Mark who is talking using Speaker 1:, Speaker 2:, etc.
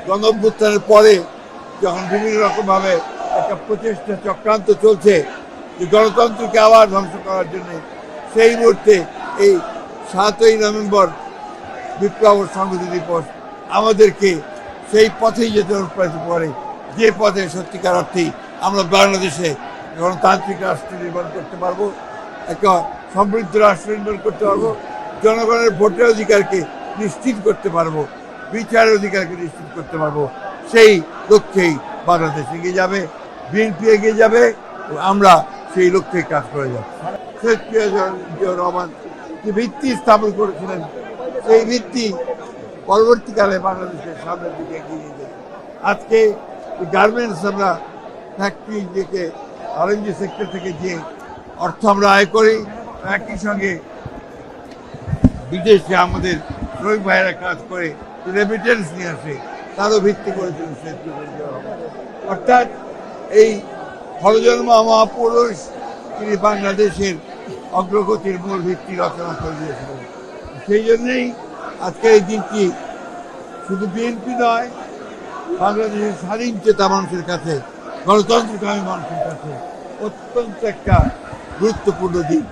Speaker 1: গণঅভ্যুত্থানের পরে যখন বিভিন্ন রকমভাবে একটা প্রচেষ্টা চক্রান্ত চলছে যে গণতন্ত্রকে আবার ধ্বংস করার জন্য, সেই মুহূর্তে এই 7ই নভেম্বর বিপ্লব ও সংহতি দিবস আমাদেরকে সেই পথেই যেতে অনুপ্রাণিত করে, যে পথে সত্যিকার অর্থেই আমরা বাংলাদেশে গণতান্ত্রিক রাষ্ট্র নির্মাণ করতে পারবো, একটা সমৃদ্ধ রাষ্ট্র নির্মাণ করতে পারবো, জনগণের ভোটের অধিকারকে নিশ্চিত করতে পারবো, বিচারের অধিকারকে নিশ্চিত করতে পারবো। সেই লক্ষ্যেই বাংলাদেশ এগিয়ে যাবে, বিএনপি এগিয়ে যাবে, আমরা সেই লক্ষ্যেই কাজ করে যাব। শেখ জিয়াউর রহমান যে ভিত্তি স্থাপন করেছিলেন, সেই ভিত্তি পরবর্তীকালে বাংলাদেশের সামনের দিকে এগিয়ে নিয়ে যায়। আজকে গার্মেন্টস আমরা ফ্যাক্টরি থেকে আরএনজি সেক্টর থেকে যে অর্থ আমরা আয় করি, একই সঙ্গে বিদেশে আমাদের শ্রমিক ভাইয়েরা কাজ করে রেমিটেন্স নিয়ে আসে, তারও ভিত্তি করেছিলেন শেখ জিয়াউর রহমান। অর্থাৎ এই হরজন্মা মহাপুরুষ তিনি বাংলাদেশের অগ্রগতির মূল ভিত্তি রচনা করে দিয়েছিলেন। সেই জন্যেই আজকের এই দিনটি শুধু বিএনপি নয়, বাংলাদেশের স্বাধীন চেতা মানুষের কাছে, গণতন্ত্রকামী মানুষের কাছে অত্যন্ত একটা গুরুত্বপূর্ণ দিন।